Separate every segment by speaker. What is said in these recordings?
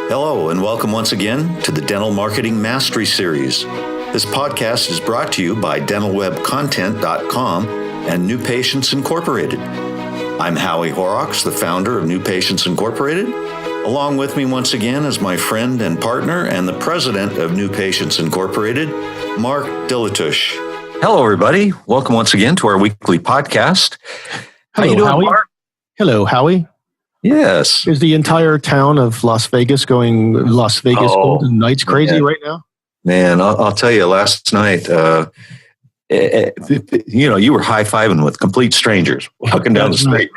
Speaker 1: Hello, and welcome once again to the Dental Marketing Mastery Series. This podcast is brought to you by dentalwebcontent.com and New Patients Incorporated. I'm Howie Horrocks, the founder of New Patients Incorporated. Along with me once again is my friend and partner and the president of New Patients Incorporated, Mark Dilatush. Hello, everybody. Welcome once again to our weekly podcast. How you doing,
Speaker 2: Howie?
Speaker 1: Mark?
Speaker 2: Hello, Howie.
Speaker 1: Yes.
Speaker 2: Is the entire town of Las Vegas going Las Vegas Golden Knights crazy right now?
Speaker 1: Man, I'll tell you, last night, you were high-fiving with complete strangers walking down the street.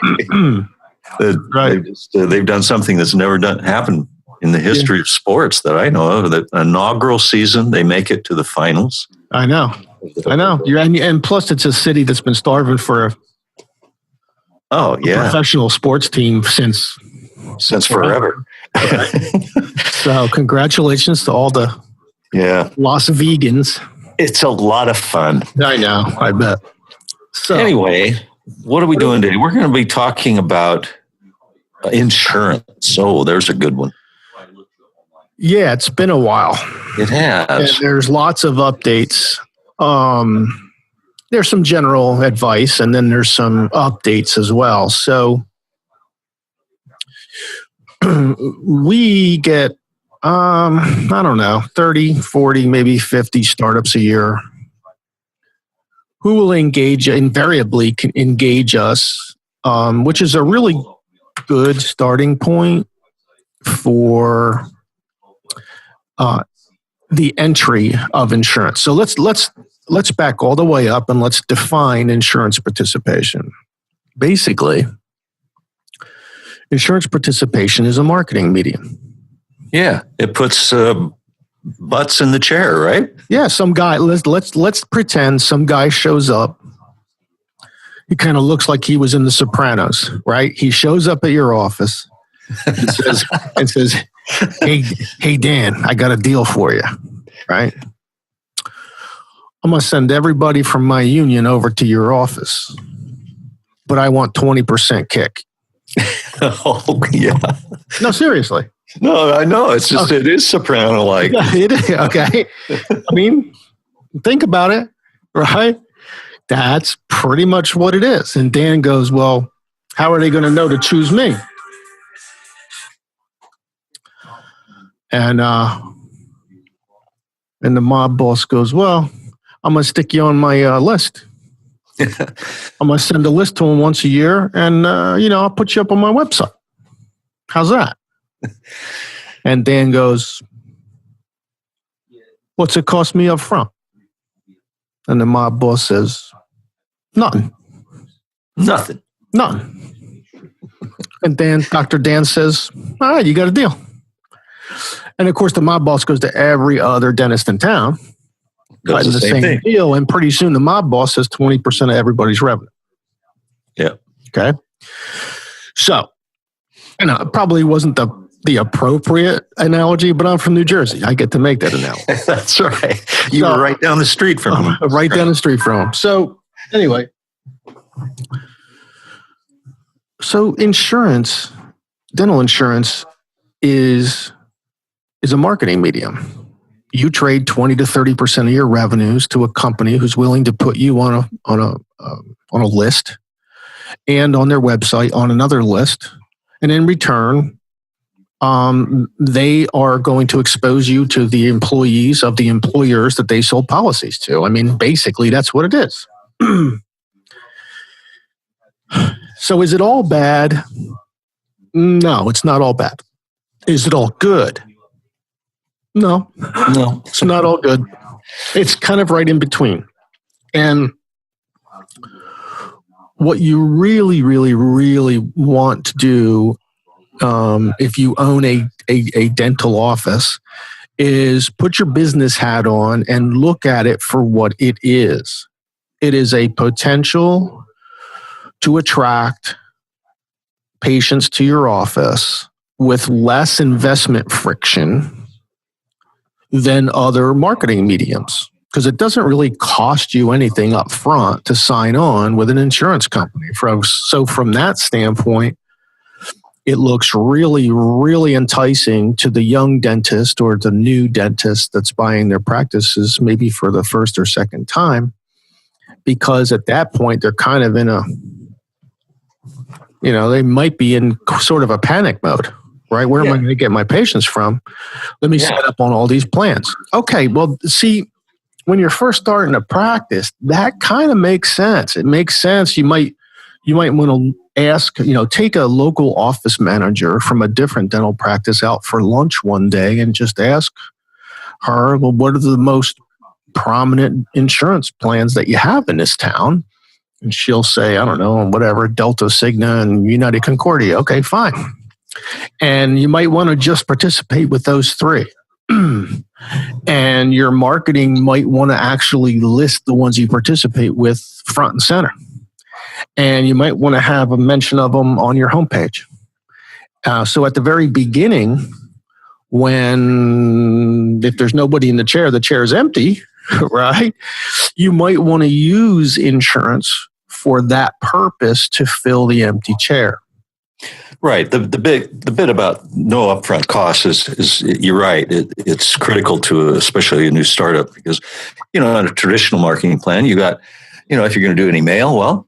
Speaker 2: Right.
Speaker 1: They've done something that's never happened in the history of sports that I know of. The inaugural season, they make it to the finals.
Speaker 2: I know. And plus, it's a city that's been starving for a professional sports team since
Speaker 1: forever.
Speaker 2: So congratulations to all the Las Vegans.
Speaker 1: It's a lot of fun.
Speaker 2: I know, I bet. So
Speaker 1: anyway, what are we doing today? We're going to be talking about insurance. Oh, there's a good one.
Speaker 2: Yeah, it's been a while.
Speaker 1: It has.
Speaker 2: And there's lots of updates. There's some general advice, and then there's some updates as well. So we get, 30, 40, maybe 50 startups a year who will invariably engage us, which is a really good starting point for the entry of insurance. So let's back all the way up and let's define insurance participation. Basically, insurance participation is a marketing medium.
Speaker 1: Yeah, it puts butts in the chair, right?
Speaker 2: Yeah, some guy. Let's pretend some guy shows up. He kind of looks like he was in The Sopranos, right? He shows up at your office and says, "Hey, Dan, I got a deal for you," right? I'm going to send everybody from my union over to your office, but I want 20% kick.
Speaker 1: Oh, yeah.
Speaker 2: No, seriously.
Speaker 1: No, I know. It's just, It is Soprano-like.
Speaker 2: Yeah, it is. Okay. I mean, think about it, right? That's pretty much what it is. And Dan goes, well, how are they going to know to choose me? And the mob boss goes, well, I'm going to stick you on my list. I'm going to send a list to him once a year, and, I'll put you up on my website. How's that? And Dan goes, what's it cost me up front? And the mob boss says, nothing. And Dr. Dan says, all right, you got a deal. And of course, the mob boss goes to every other dentist in town.
Speaker 1: Does the same
Speaker 2: deal, and pretty soon the mob boss has 20% of everybody's revenue.
Speaker 1: Yeah.
Speaker 2: Okay. So, it probably wasn't the appropriate analogy, but I'm from New Jersey. I get to make that analogy.
Speaker 1: That's right. You were right down the street from him.
Speaker 2: Right down the street from him. So, anyway. So, dental insurance is a marketing medium. You trade 20 to 30% of your revenues to a company who's willing to put you on a list and on their website on another list. And in return, they are going to expose you to the employees of the employers that they sold policies to. I mean, basically, that's what it is. So is it all bad? No, it's not all bad. Is it all good? No, it's not all good. It's kind of right in between. And what you really, really, really want to do if you own a dental office is put your business hat on and look at it for what it is. It is a potential to attract patients to your office with less investment friction than other marketing mediums, because it doesn't really cost you anything up front to sign on with an insurance company. So from that standpoint, it looks really, really enticing to the young dentist or the new dentist that's buying their practices maybe for the first or second time, because at that point they're kind of in a, they might be in sort of a panic mode, right? Where am I going to get my patients from? Let me set up on all these plans. Okay, well, see, when you're first starting a practice, that kind of makes sense. It makes sense. You might want to ask, take a local office manager from a different dental practice out for lunch one day and just ask her, well, what are the most prominent insurance plans that you have in this town? And she'll say, I don't know, whatever, Delta, Cigna, and United Concordia. Okay, fine. And you might want to just participate with those three. And your marketing might want to actually list the ones you participate with front and center. And you might want to have a mention of them on your homepage. So at the very beginning, if there's nobody in the chair is empty, right? You might want to use insurance for that purpose to fill the empty chair.
Speaker 1: Right. The bit about no upfront costs is you're right. It's critical to especially a new startup because, in a traditional marketing plan, you got, if you're going to do any mail, well,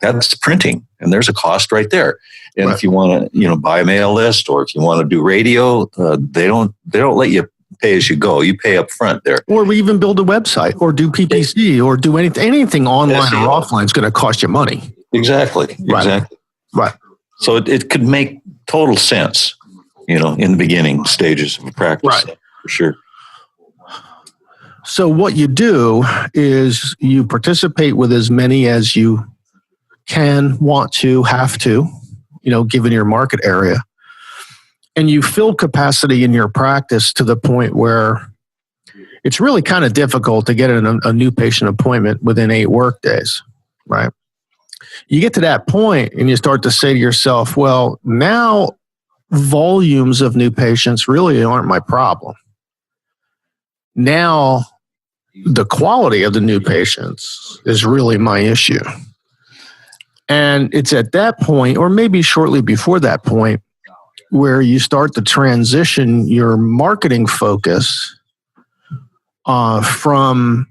Speaker 1: that's printing and there's a cost right there. And If you want to, buy a mail list or if you want to do radio, they don't let you pay as you go. You pay up front there.
Speaker 2: Or we even build a website or do PPC or do anything online or offline is going to cost you money.
Speaker 1: Exactly.
Speaker 2: Right.
Speaker 1: So it could make total sense, in the beginning stages of a practice.
Speaker 2: Right.
Speaker 1: For sure.
Speaker 2: So what you do is you participate with as many as you can, want to, have to, given your market area. And you fill capacity in your practice to the point where it's really kind of difficult to get a new patient appointment within 8 work days, right? You get to that point and you start to say to yourself, well, now volumes of new patients really aren't my problem. Now the quality of the new patients is really my issue. And it's at that point, or maybe shortly before that point, where you start to transition your marketing focus from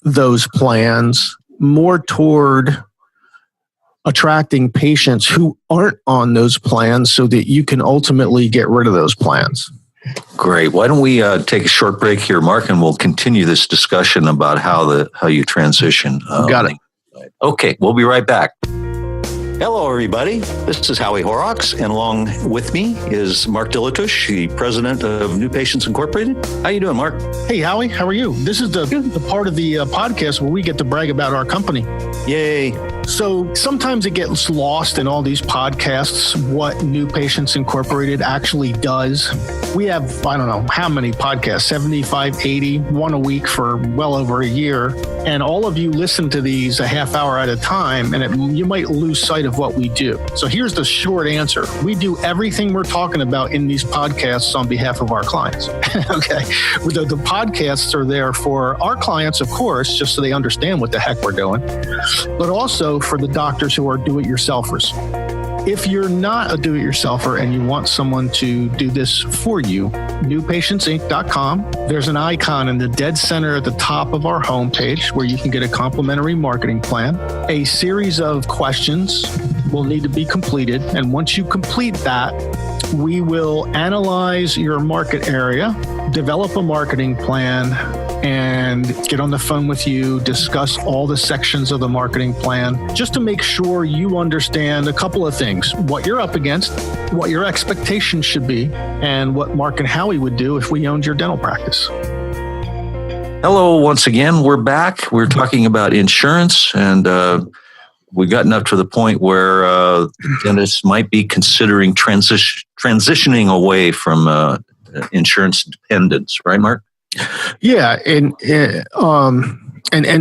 Speaker 2: those plans more toward attracting patients who aren't on those plans so that you can ultimately get rid of those plans.
Speaker 1: Great. Why don't we take a short break here, Mark, and we'll continue this discussion about how you transition.
Speaker 2: Got it.
Speaker 1: Okay, we'll be right back. Hello, everybody. This is Howie Horrocks, and along with me is Mark Dilatush, the president of New Patients Incorporated. How you doing, Mark?
Speaker 2: Hey, Howie. How are you? This is the part of the podcast where we get to brag about our company.
Speaker 1: Yay.
Speaker 2: So sometimes it gets lost in all these podcasts what New Patients Incorporated actually does. We have, I don't know how many podcasts, 75, 80, one a week for well over a year. And all of you listen to these a half hour at a time, and you might lose sight of what we do. So here's the short answer. We do everything we're talking about in these podcasts on behalf of our clients. Okay. The podcasts are there for our clients, of course, just so they understand what the heck we're doing, but also for the doctors who are do-it-yourselfers. If you're not a do-it-yourselfer and you want someone to do this for you, newpatientsinc.com. There's an icon in the dead center at the top of our homepage where you can get a complimentary marketing plan. A series of questions will need to be completed. And once you complete that, we will analyze your market area, develop a marketing plan, and get on the phone with you, discuss all the sections of the marketing plan, just to make sure you understand a couple of things: what you're up against, what your expectations should be, and what Mark and Howie would do if we owned your dental practice.
Speaker 1: Hello, once again, we're back. We're talking about insurance, and we've gotten up to the point where dentists might be considering transitioning away from insurance dependence, right, Mark?
Speaker 2: Yeah, and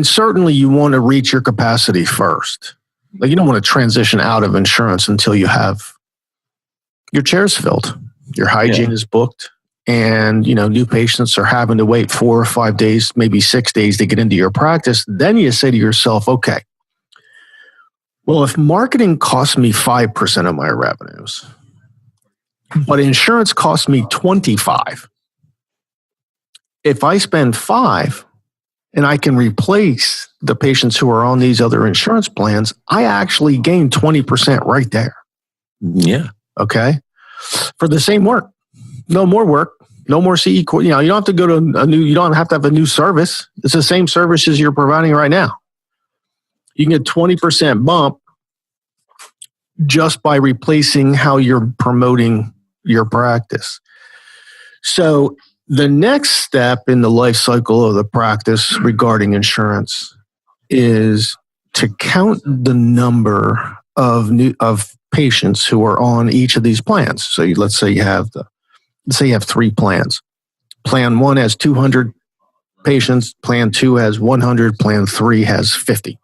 Speaker 2: certainly you want to reach your capacity first. Like, you don't want to transition out of insurance until you have your chairs filled, your hygiene is booked, and new patients are having to wait 4 or 5 days, maybe 6 days to get into your practice. Then you say to yourself, okay, well, if marketing costs me 5% of my revenues, but insurance costs me 25. If I spend 5 and I can replace the patients who are on these other insurance plans, I actually gain 20% right there.
Speaker 1: Yeah.
Speaker 2: Okay. For the same work, no more work, no more CE. You don't have to go to you don't have to have a new service. It's the same services you're providing right now. You can get 20% bump just by replacing how you're promoting your practice. So the next step in the life cycle of the practice regarding insurance is to count the number of patients who are on each of these plans. So let's say you have 3 plans. Plan 1 has 200 patients. Plan 2 has 100. Plan 3 has 50.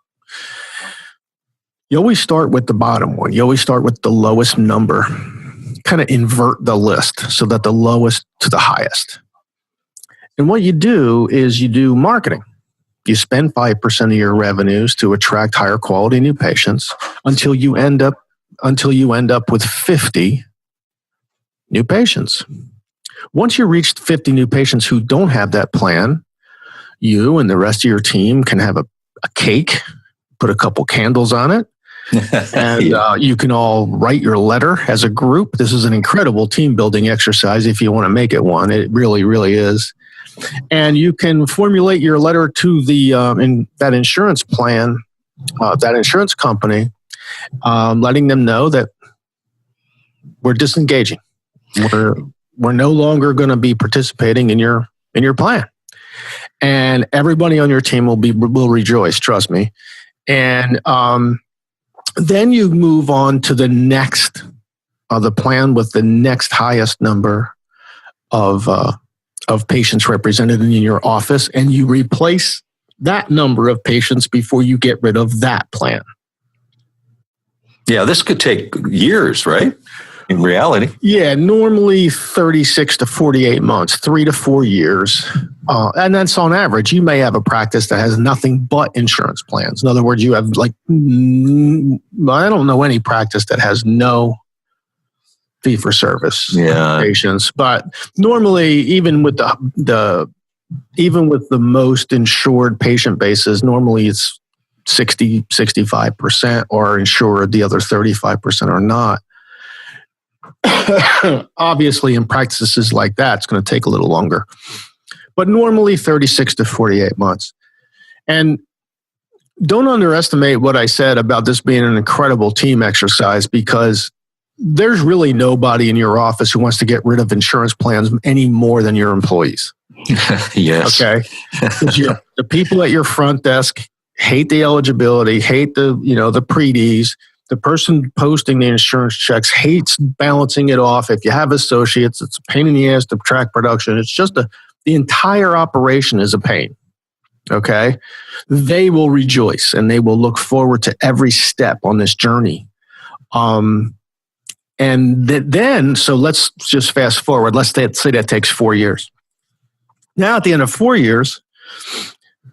Speaker 2: You always start with the bottom one. You always start with the lowest number. Kind of invert the list so that the lowest to the highest. And what you do is you do marketing. You spend 5% of your revenues to attract higher quality new patients until you end up with 50 new patients. Once you reach 50 new patients who don't have that plan, you and the rest of your team can have a cake, put a couple candles on it, and you can all write your letter as a group. This is an incredible team building exercise if you want to make it one. It really, really is. And you can formulate your letter to that insurance plan, that insurance company, letting them know that we're disengaging. We're no longer going to be participating in your plan, and everybody on your team will rejoice. Trust me. And then you move on to the next the plan with the next highest number of patients represented in your office, and you replace that number of patients before you get rid of that plan.
Speaker 1: Yeah, this could take years, right? In reality.
Speaker 2: Yeah, normally 36 to 48 months, 3 to 4 years. And that's on average. You may have a practice that has nothing but insurance plans. In other words, you have I don't know any practice that has no fee-for-service patients. But normally, even with the most insured patient bases, normally it's 60, 65% are insured. The other 35% are not. Obviously, in practices like that, it's going to take a little longer. But normally 36 to 48 months. And don't underestimate what I said about this being an incredible team exercise, because there's really nobody in your office who wants to get rid of insurance plans any more than your employees.
Speaker 1: Yes.
Speaker 2: Okay. The people at your front desk hate the eligibility, hate the pre-Ds. The person posting the insurance checks hates balancing it off. If you have associates, it's a pain in the ass to track production. It's just the entire operation is a pain. Okay. They will rejoice and they will look forward to every step on this journey. And then, so let's just fast forward. Let's say that takes 4 years. Now, at the end of 4 years,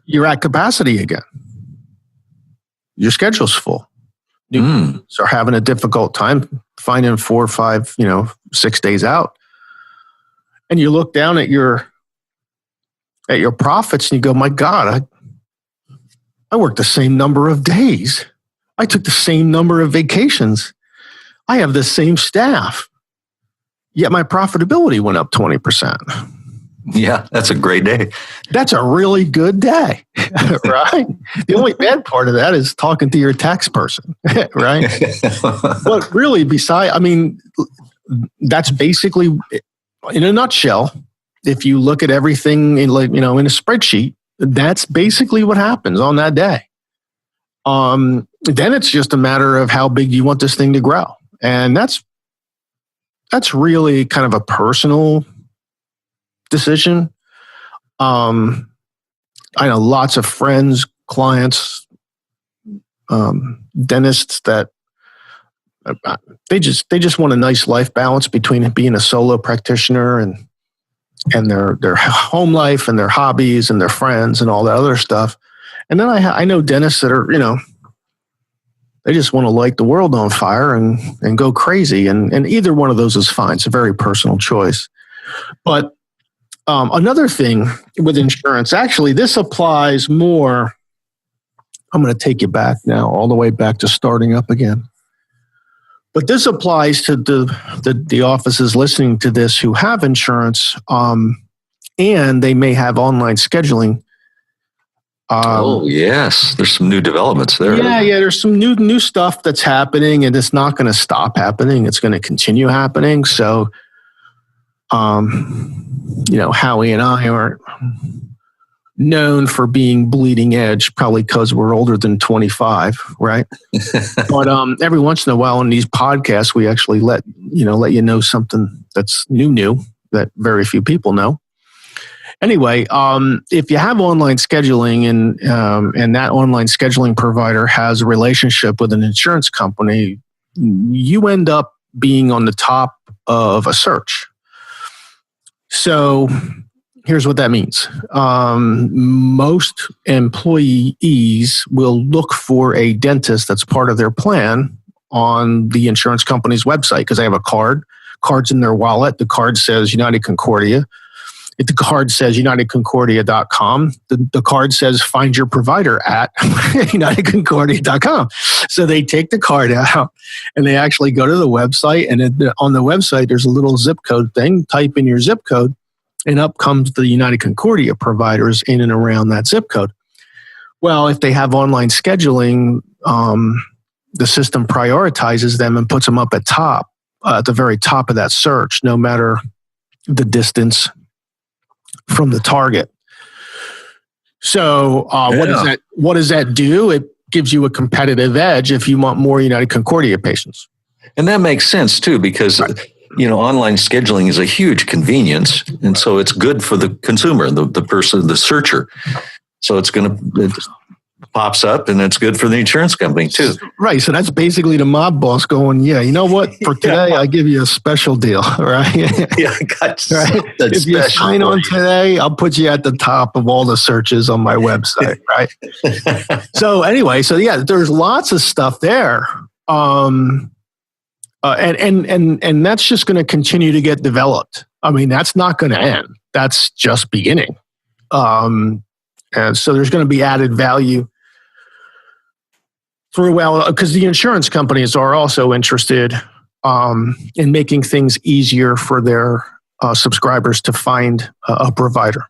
Speaker 2: you're at capacity again. Your schedule's full. You are having a difficult time finding 4 or 5, 6 days out. And you look down at your profits and you go, my God, I worked the same number of days. I took the same number of vacations. I have the same staff. Yet my profitability went up 20%.
Speaker 1: Yeah, that's a great day.
Speaker 2: That's a really good day, right? The only bad part of that is talking to your tax person, right? But really, that's basically, in a nutshell, if you look at everything in a spreadsheet, that's basically what happens on that day. Then it's just a matter of how big you want this thing to grow. And that's really kind of a personal decision. I know lots of friends, clients, dentists that they just want a nice life balance between being a solo practitioner and their home life and their hobbies and their friends and all that other stuff. And then I know dentists that are, They just want to light the world on fire and go crazy. And either one of those is fine. It's a very personal choice. But another thing with insurance, actually, this applies more. I'm going to take you back now, all the way back to starting up again. But this applies to the offices listening to this who have insurance, and they may have online scheduling.
Speaker 1: Yes. There's some new developments there.
Speaker 2: Yeah. There's some new stuff that's happening, and it's not going to stop happening. It's going to continue happening. So, Howie and I aren't known for being bleeding edge, probably because we're older than 25, right? But every once in a while in these podcasts, we actually let you know something that's new that very few people know. Anyway, if you have online scheduling and that online scheduling provider has a relationship with an insurance company, you end up being on the top of a search. So here's what that means. Most employees will look for a dentist that's part of their plan on the insurance company's website because they have a card's in their wallet. The card says United Concordia. If the card says UnitedConcordia.com, the card says find your provider at UnitedConcordia.com. So they take the card out and they actually go to the website, and on the website there's a little zip code thing. Type in your zip code, and up comes the United Concordia providers in and around that zip code. Well, if they have online scheduling, the system prioritizes them and puts them up at the very top of that search, no matter the distance from the target. So what does that do? It gives you a competitive edge if you want more United Concordia patients.
Speaker 1: And that makes sense too, because online scheduling is a huge convenience, and so it's good for the consumer, the person, the searcher. So it pops up, and it's good for the insurance company too.
Speaker 2: Right. So that's basically the mob boss going, yeah, you know what? For today, I give you a special deal, right?
Speaker 1: Yeah, I got
Speaker 2: right? If you sign on today, I'll put you at the top of all the searches on my website, right? So anyway, there's lots of stuff there. And that's just going to continue to get developed. I mean, that's not going to end. That's just beginning. And so there's going to be added value because the insurance companies are also interested in making things easier for their subscribers to find a provider.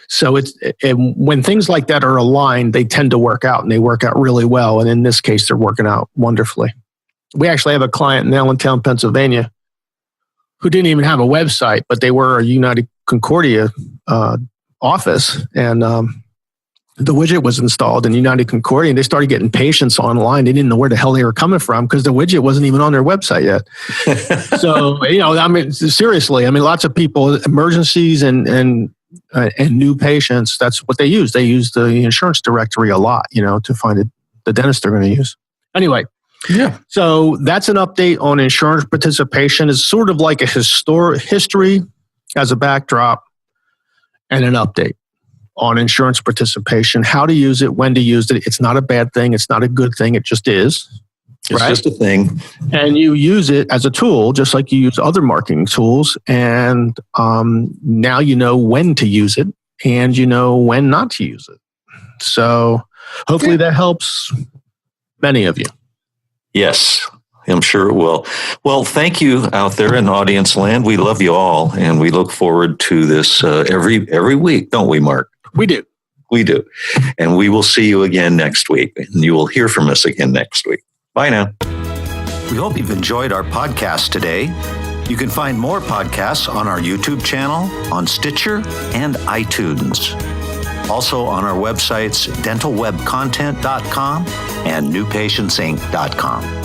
Speaker 2: So when things like that are aligned, they tend to work out, and they work out really well. And in this case, they're working out wonderfully. We actually have a client in Allentown, Pennsylvania, who didn't even have a website, but they were a United Concordia office, and the widget was installed in United Concordia, and they started getting patients online. They didn't know where the hell they were coming from because the widget wasn't even on their website yet. So, seriously, lots of people, emergencies and new patients, that's what they use. They use the insurance directory a lot, to find the dentist they're going to use. Anyway. Yeah. So that's an update on insurance participation. It's sort of like a history as a backdrop and an update on insurance participation, how to use it, when to use it. It's not a bad thing. It's not a good thing. It just is.
Speaker 1: It's just a thing.
Speaker 2: And you use it as a tool, just like you use other marketing tools. And now you know when to use it, and you know when not to use it. So hopefully that helps many of you.
Speaker 1: Yes, I'm sure it will. Well, thank you out there in audience land. We love you all, and we look forward to this every week, don't we, Mark?
Speaker 2: We do.
Speaker 1: We do. And we will see you again next week, and you will hear from us again next week. Bye now. We hope you've enjoyed our podcast today. You can find more podcasts on our YouTube channel, on Stitcher, and iTunes. Also on our websites, dentalwebcontent.com and newpatientsinc.com.